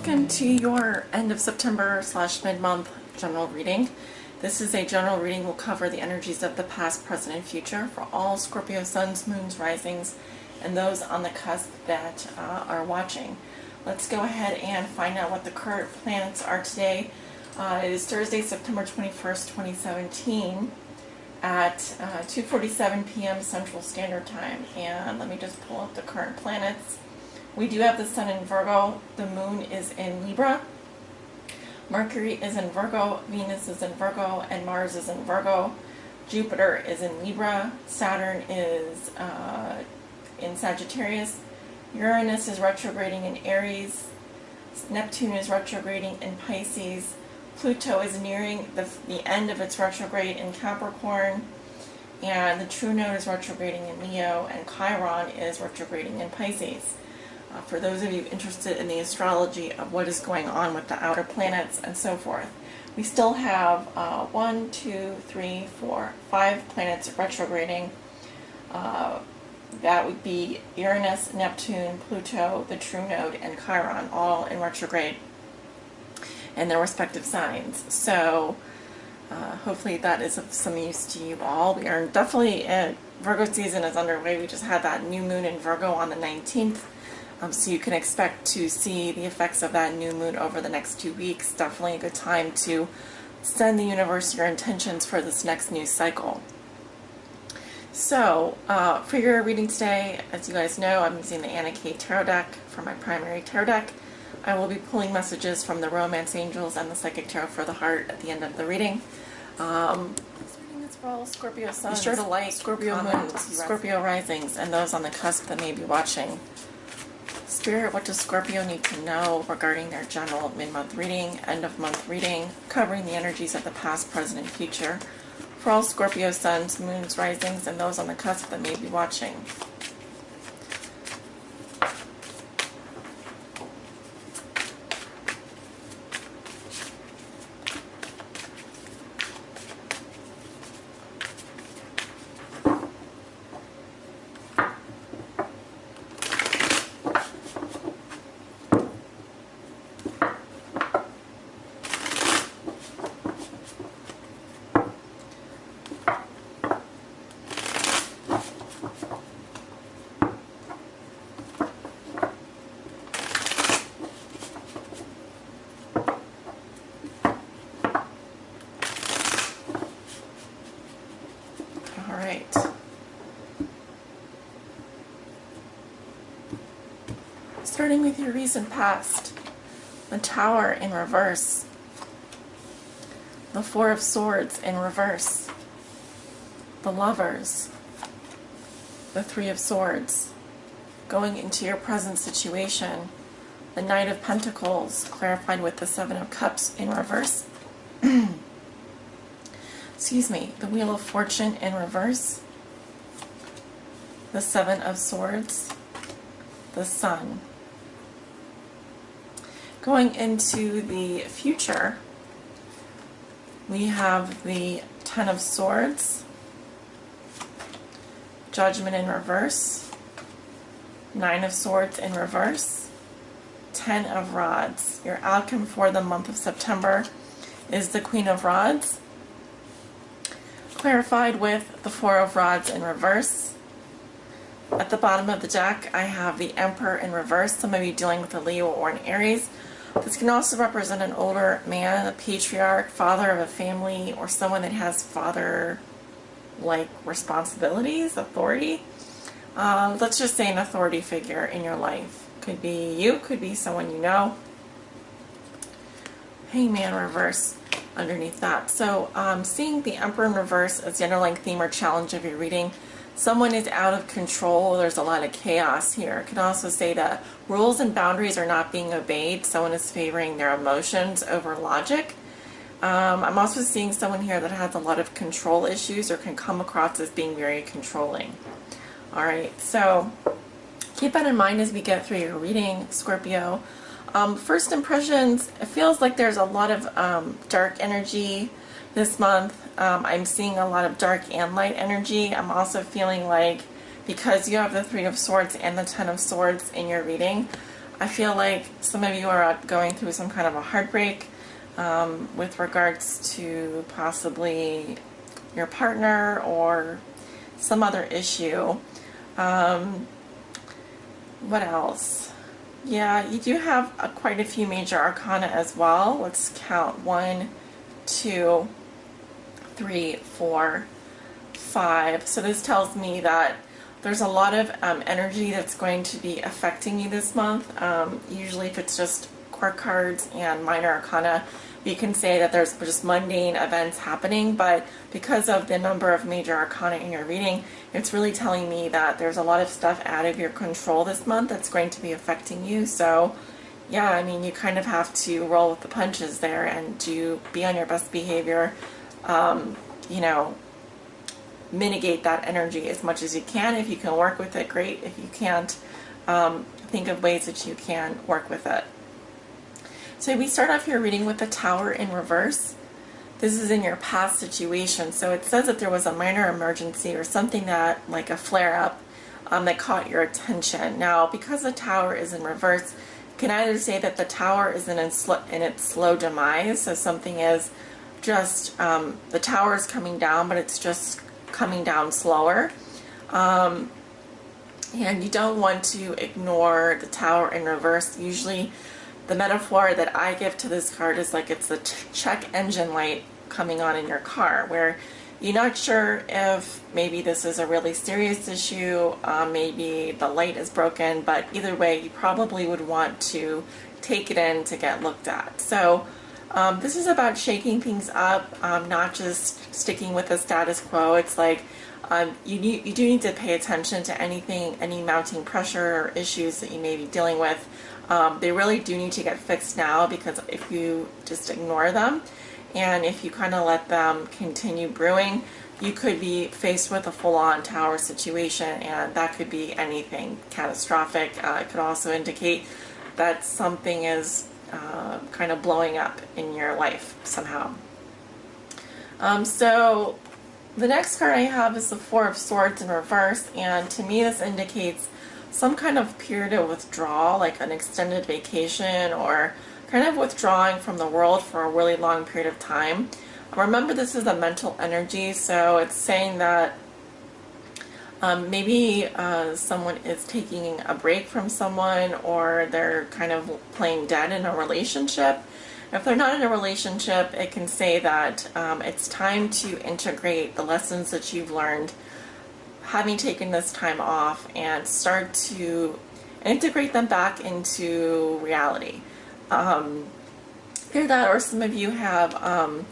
Welcome to your end of September / mid-month general reading. This is a general reading. Will cover the energies of the past, present, and future for all Scorpio suns, moons, risings, and those on the cusp that are watching. Let's go ahead and find out what the current planets are today. It is Thursday, September 21st, 2017 at 2:47 p.m. Central Standard Time. And let me just pull up the current planets. We do have the Sun in Virgo, the Moon is in Libra, Mercury is in Virgo, Venus is in Virgo, and Mars is in Virgo. Jupiter is in Libra, Saturn is in Sagittarius, Uranus is retrograding in Aries, Neptune is retrograding in Pisces, Pluto is nearing the end of its retrograde in Capricorn, and the true node is retrograding in Leo, and Chiron is retrograding in Pisces. For those of you interested in the astrology of what is going on with the outer planets and so forth, we still have 1, 2, 3, 4, 5 planets retrograding. That would be Uranus, Neptune, Pluto, the true node, and Chiron, all in retrograde in their respective signs. So hopefully that is of some use to you all. We are definitely, Virgo season is underway. We just had that new moon in Virgo on the 19th. So you can expect to see the effects of that new moon over the next 2 weeks. Definitely a good time to send the universe your intentions for this next new cycle. So for your reading today, as you guys know, I'm using the Anna K Tarot deck for my primary tarot deck. I will be pulling messages from the Romance Angels and the Psychic Tarot for the Heart at the end of the reading. This reading is for all Scorpio suns. Be sure to like, Scorpio moons, Scorpio risings, and those on the cusp that may be watching. Spirit, what does Scorpio need to know regarding their general mid-month reading, end-of-month reading, covering the energies of the past, present, and future for all Scorpio suns, moons, risings, and those on the cusp that may be watching? Starting with your recent past, the Tower in reverse, the Four of Swords in reverse, the Lovers, the Three of Swords, going into your present situation, the Knight of Pentacles, clarified with the Seven of Cups in reverse, excuse me, the Wheel of Fortune in reverse, the Seven of Swords, the Sun. Going into the future, we have the Ten of Swords, Judgment in reverse, Nine of Swords in reverse, Ten of Rods. Your outcome for the month of September is the Queen of Rods, clarified with the Four of Rods in reverse. At the bottom of the deck, I have the Emperor in reverse. Some of you dealing with a Leo or an Aries. This can also represent an older man, a patriarch, father of a family, or someone that has father-like responsibilities, authority. Let's just say an authority figure in your life. Could be you, could be someone you know. Hangman reverse underneath that. So seeing the Emperor in reverse as the underlying theme or challenge of your reading. Someone is out of control. There's a lot of chaos here. It can also say that rules and boundaries are not being obeyed. Someone is favoring their emotions over logic. I'm also seeing someone here that has a lot of control issues or can come across as being very controlling. Alright, so keep that in mind as we get through your reading, Scorpio. First impressions, it feels like there's a lot of dark energy this month. I'm seeing a lot of dark and light energy. I'm also feeling like because you have the Three of Swords and the Ten of Swords in your reading, I feel like some of you are going through some kind of a heartbreak with regards to possibly your partner or some other issue. What else? Yeah, you do have quite a few major arcana as well. Let's count 1, 2, 3, 4, 5. So this tells me that there's a lot of energy that's going to be affecting you this month. Usually if it's just court cards and minor arcana, you can say that there's just mundane events happening, but because of the number of major arcana in your reading, it's really telling me that there's a lot of stuff out of your control this month that's going to be affecting you. So yeah, I mean, you kind of have to roll with the punches there and be on your best behavior, you know, mitigate that energy as much as you can. If you can work with it, great. If you can't, think of ways that you can work with it. So we start off your reading with the Tower in reverse. This is in your past situation. So it says that there was a minor emergency or something that, like a flare-up, that caught your attention. Now, because the Tower is in reverse, you can either say that the Tower is in its slow demise, so something is just, the Tower is coming down, but it's just coming down slower. And you don't want to ignore the Tower in reverse. Usually the metaphor that I give to this card is like it's the check engine light coming on in your car, where you're not sure if maybe this is a really serious issue, maybe the light is broken, but either way you probably would want to take it in to get looked at. So this is about shaking things up, not just sticking with the status quo. It's like you do need to pay attention to any mounting pressure or issues that you may be dealing with. They really do need to get fixed now, because if you just ignore them and if you kind of let them continue brewing, you could be faced with a full-on Tower situation, and that could be anything catastrophic. It could also indicate that something is kind of blowing up in your life somehow. So the next card I have is the Four of Swords in reverse, and to me this indicates some kind of period of withdrawal, like an extended vacation or kind of withdrawing from the world for a really long period of time. Remember, this is a mental energy, so it's saying that maybe someone is taking a break from someone, or they're kind of playing dead in a relationship. If they're not in a relationship, it can say that it's time to integrate the lessons that you've learned, having taken this time off, and start to integrate them back into reality. Either that, or some of you have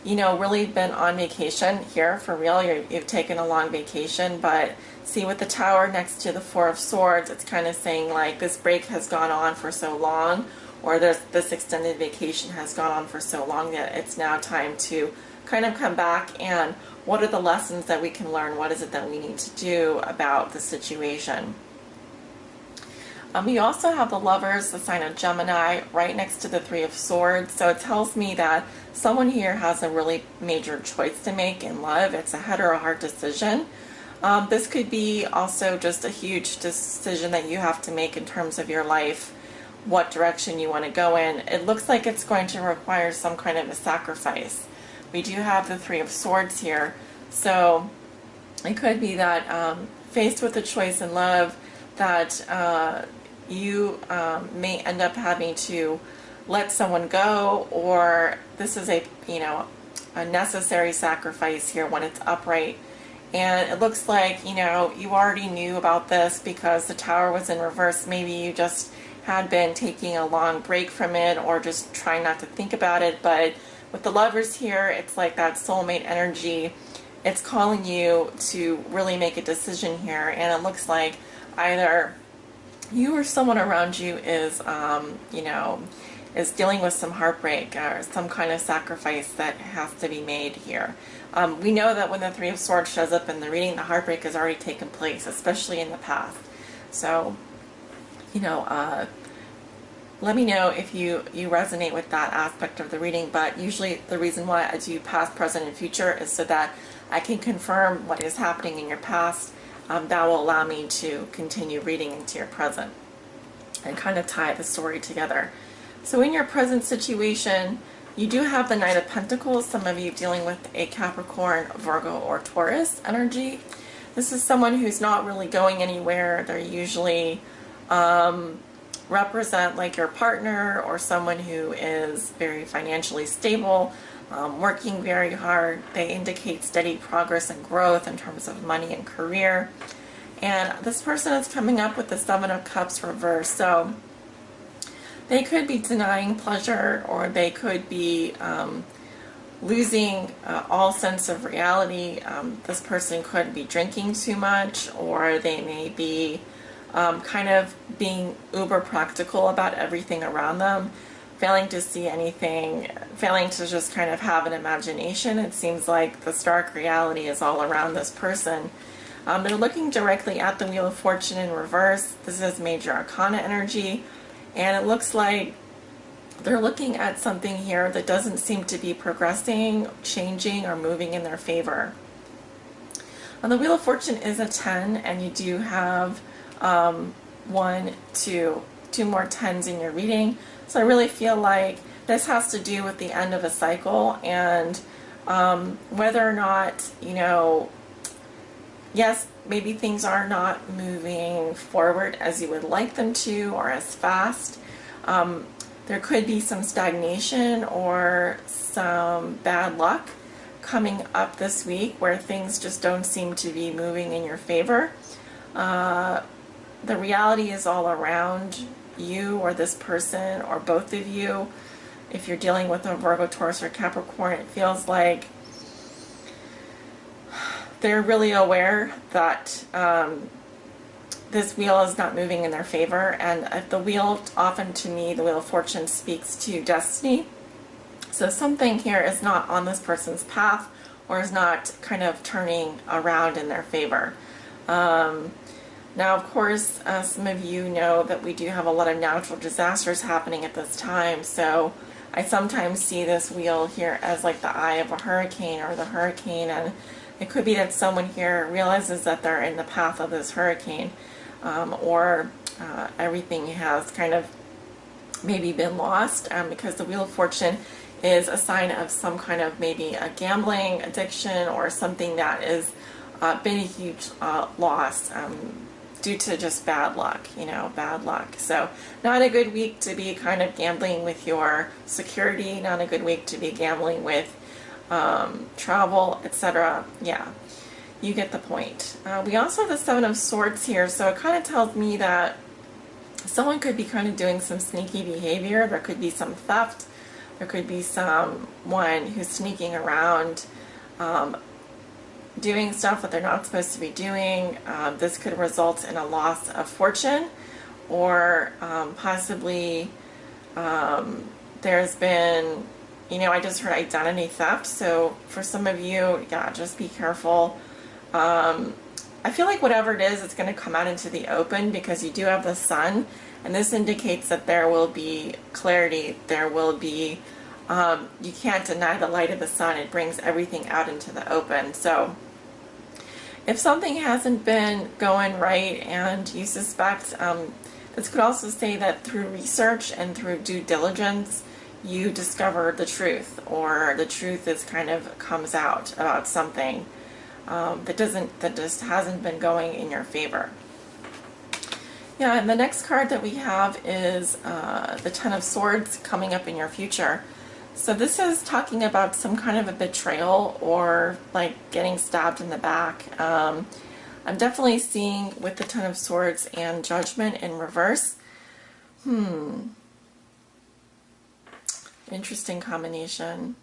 you know, really been on vacation here for real. You've taken a long vacation, but see, with the Tower next to the Four of Swords, it's kind of saying like this break has gone on for so long, or this extended vacation has gone on for so long that it's now time to kind of come back, and what are the lessons that we can learn? What is it that we need to do about the situation? We also have the Lovers, the sign of Gemini, right next to the Three of Swords. So it tells me that someone here has a really major choice to make in love. It's a head or a heart decision. This could be also just a huge decision that you have to make in terms of your life, what direction you want to go in. It looks like it's going to require some kind of a sacrifice. We do have the Three of Swords here. So it could be that faced with a choice in love, that you may end up having to let someone go, or this is a necessary sacrifice here when it's upright. And it looks like you already knew about this because the Tower was in reverse. Maybe you just had been taking a long break from it, or just trying not to think about it. But with the Lovers here, it's like that soulmate energy. It's calling you to really make a decision here, and it looks like either you or someone around you is, is dealing with some heartbreak or some kind of sacrifice that has to be made here. We know that when the Three of Swords shows up in the reading, the heartbreak has already taken place, especially in the past. So, let me know if you resonate with that aspect of the reading, but usually the reason why I do past, present, and future is so that I can confirm what is happening in your past. That will allow me to continue reading into your present. and kind of tie the story together. So in your present situation, you do have the Knight of Pentacles, some of you dealing with a Capricorn, Virgo, or Taurus energy. This is someone who's not really going anywhere. They're usually represent like your partner or someone who is very financially stable, working very hard. They indicate steady progress and growth in terms of money and career. And this person is coming up with the Seven of Cups reverse. So they could be denying pleasure, or they could be losing all sense of reality. This person could be drinking too much, or they may be kind of being uber practical about everything around them, failing to see anything, failing to just kind of have an imagination. It seems like the stark reality is all around this person. They're looking directly at the Wheel of Fortune in reverse. This is Major Arcana energy, and it looks like they're looking at something here that doesn't seem to be progressing, changing, or moving in their favor. The Wheel of Fortune is a 10, and you do have two more 10s in your reading. So I really feel like this has to do with the end of a cycle, and whether or not, you know, yes, maybe things are not moving forward as you would like them to, or as fast. There could be some stagnation or some bad luck coming up this week where things just don't seem to be moving in your favor. The reality is all around you or this person or both of you. If you're dealing with a Virgo, Taurus, or Capricorn, it feels like they're really aware that this wheel is not moving in their favor. And the wheel, often to me, the Wheel of Fortune speaks to destiny. So something here is not on this person's path, or is not kind of turning around in their favor. Now, of course, some of you know that we do have a lot of natural disasters happening at this time, so I sometimes see this wheel here as like the eye of a hurricane, or the hurricane, and it could be that someone here realizes that they're in the path of this hurricane, or everything has kind of maybe been lost, because the Wheel of Fortune is a sign of some kind of maybe a gambling addiction, or something that has been a huge loss due to just bad luck, you know, bad luck. So not a good week to be kind of gambling with your security, not a good week to be gambling with travel, etc. Yeah, you get the point. We also have the Seven of Swords here, so it kind of tells me that someone could be kind of doing some sneaky behavior. There could be some theft. There could be someone who's sneaking around, doing stuff that they're not supposed to be doing. This could result in a loss of fortune, or possibly there's been, you know, I just heard identity theft. So for some of you, yeah, just be careful. I feel like whatever it is, it's going to come out into the open, because you do have the Sun, and this indicates that there will be clarity. There will be, you can't deny the light of the sun. It brings everything out into the open. So if something hasn't been going right and you suspect, this could also say that through research and through due diligence, you discover the truth, or the truth is kind of comes out about something that just hasn't been going in your favor. Yeah, and the next card that we have is the Ten of Swords coming up in your future. So this is talking about some kind of a betrayal, or like getting stabbed in the back. I'm definitely seeing with the Ten of Swords and Judgment in reverse. Interesting combination.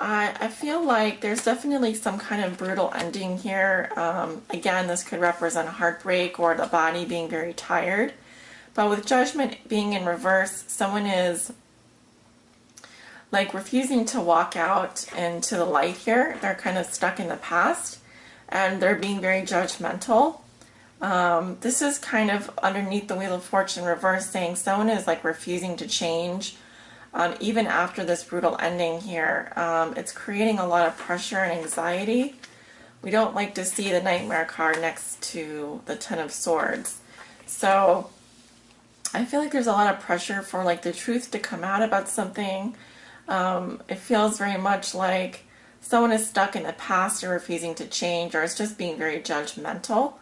I feel like there's definitely some kind of brutal ending here. Again, this could represent a heartbreak, or the body being very tired. But with Judgment being in reverse, someone is like refusing to walk out into the light here. They're kind of stuck in the past, and they're being very judgmental. This is kind of underneath the Wheel of Fortune reverse, saying someone is like refusing to change. Even after this brutal ending here, it's creating a lot of pressure and anxiety we don't like to see the Nightmare card next to the Ten of Swords. So I feel like there's a lot of pressure for like the truth to come out about something. It feels very much like someone is stuck in the past or refusing to change, or it's just being very judgmental.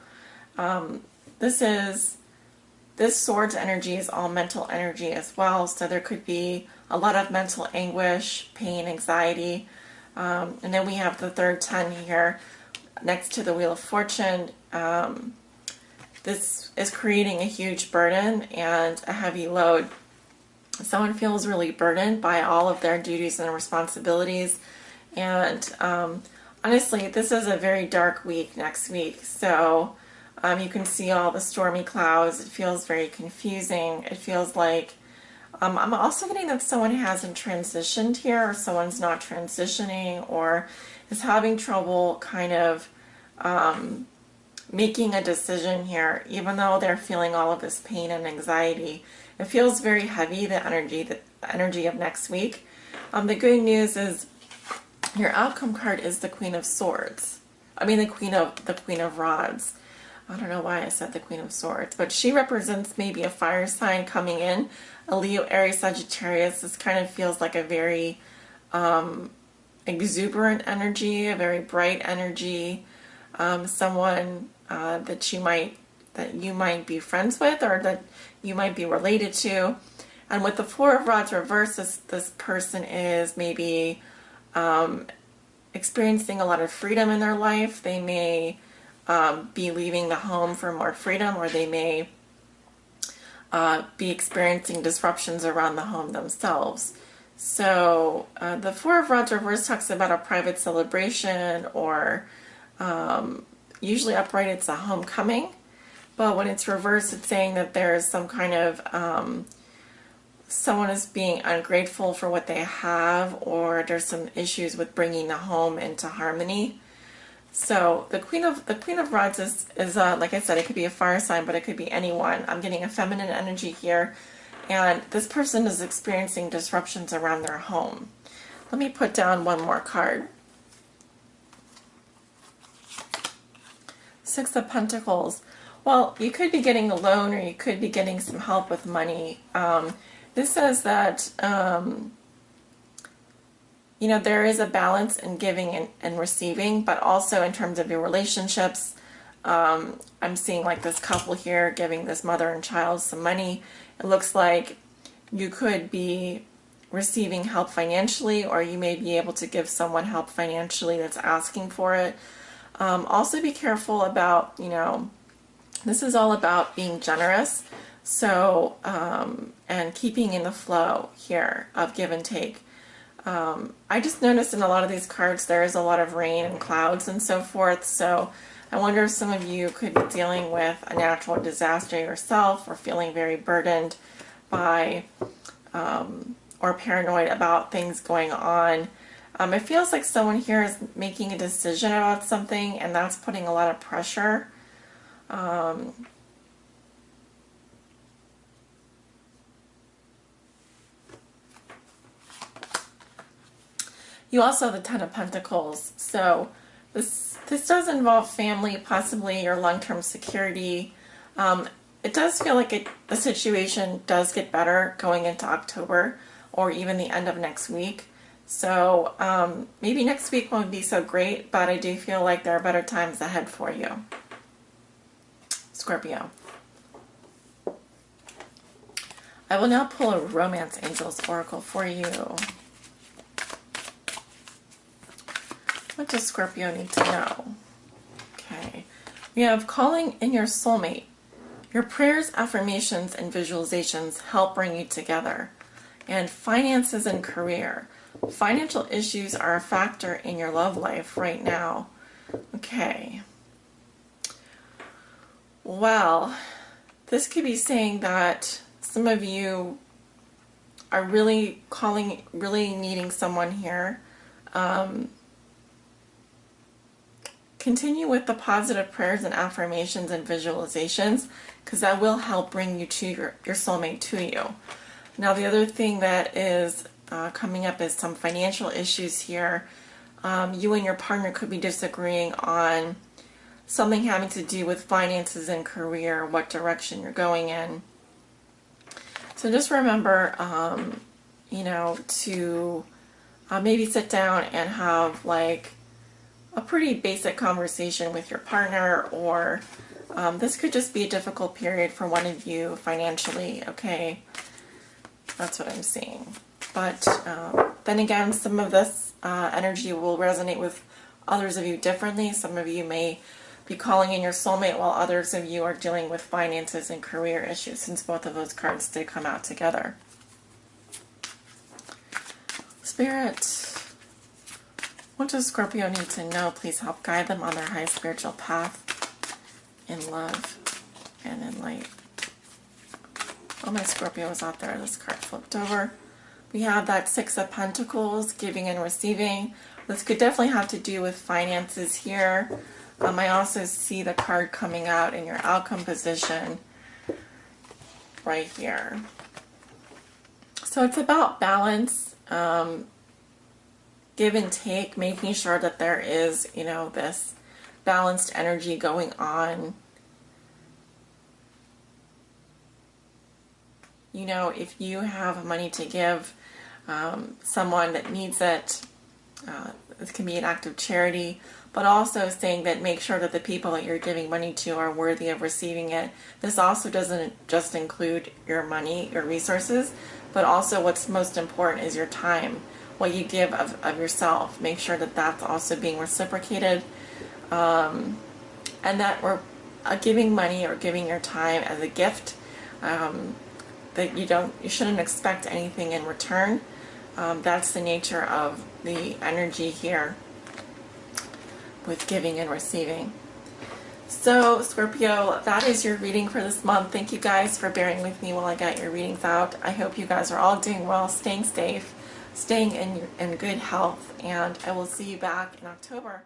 This sword's energy is all mental energy as well, so there could be a lot of mental anguish, pain, anxiety. And then we have the third 10 here next to the Wheel of Fortune. This is creating a huge burden and a heavy load. Someone feels really burdened by all of their duties and responsibilities. And honestly, this is a very dark week next week. So you can see all the stormy clouds. It feels very confusing. It feels like I'm also getting that someone hasn't transitioned here, or someone's not transitioning, or is having trouble kind of making a decision here, even though they're feeling all of this pain and anxiety. It feels very heavy, the energy of next week. The good news is your outcome card is the Queen of Swords. I mean the Queen of Rods. I don't know why I said the Queen of Swords, but she represents maybe a fire sign coming in, a Leo, Aries, Sagittarius. This kind of feels like a very exuberant energy, a very bright energy, someone that you might be friends with, or that you might be related to. And with the Four of Rods reversed, this person is maybe experiencing a lot of freedom in their life. They may be leaving the home for more freedom, or they may be experiencing disruptions around the home themselves. So the Four of Rods reverse talks about a private celebration, or usually upright it's a homecoming, but when it's reversed it's saying that there's some kind of someone is being ungrateful for what they have, or there's some issues with bringing the home into harmony. So the Queen of Rods is like I said, it could be a fire sign, but it could be anyone. I'm getting a feminine energy here, and this person is experiencing disruptions around their home. Let me put down one more card. Six of Pentacles. Well, you could be getting a loan, or you could be getting some help with money. This says that there is a balance in giving and receiving, but also in terms of your relationships. I'm seeing like this couple here giving this mother and child some money. It looks like you could be receiving help financially, or you may be able to give someone help financially that's asking for it. Also be careful about, this is all about being generous. So, and keeping in the flow here of give and take. I just noticed in a lot of these cards there is a lot of rain and clouds and so forth, so I wonder if some of you could be dealing with a natural disaster yourself, or feeling very burdened by or paranoid about things going on. It feels like someone here is making a decision about something, and that's putting a lot of pressure. You also have the Ten of Pentacles, so this does involve family, possibly your long-term security. It does feel like the situation does get better going into October, or even the end of next week. So maybe next week won't be so great, but I do feel like there are better times ahead for you, Scorpio. I will now pull a Romance Angels Oracle for you. What does Scorpio need to know? Okay. We have calling in your soulmate. Your prayers, affirmations, and visualizations help bring you together. And finances and career. Financial issues are a factor in your love life right now. Okay. Well, this could be saying that some of you are really needing someone here. Continue with the positive prayers and affirmations and visualizations, because that will help bring you to your soulmate to you. Now the other thing that is coming up is some financial issues here. You and your partner could be disagreeing on something having to do with finances and career, what direction you're going in. So just remember, to maybe sit down and have like a pretty basic conversation with your partner, or this could just be a difficult period for one of you financially, okay? That's what I'm seeing. But then again, some of this energy will resonate with others of you differently. Some of you may be calling in your soulmate, while others of you are dealing with finances and career issues, since both of those cards did come out together. Spirit, what does Scorpio need to know? Please help guide them on their high spiritual path in love and in light. Oh, my Scorpio is out there. This card flipped over. We have that Six of Pentacles, giving and receiving. This could definitely have to do with finances here. I also see the card coming out in your outcome position right here. So it's about balance, give and take, making sure that there is, this balanced energy going on. If you have money to give someone that needs it, this can be an act of charity, but also saying that make sure that the people that you're giving money to are worthy of receiving it. This also doesn't just include your money, your resources, but also what's most important is your time, what you give of yourself. Make sure that that's also being reciprocated, and that we're giving money or giving your time as a gift, that you shouldn't expect anything in return. That's the nature of the energy here with giving and receiving. So Scorpio, that is your reading for this month. Thank you guys for bearing with me while I got your readings out. I hope you guys are all doing well, staying safe, staying in good health, and I will see you back in October.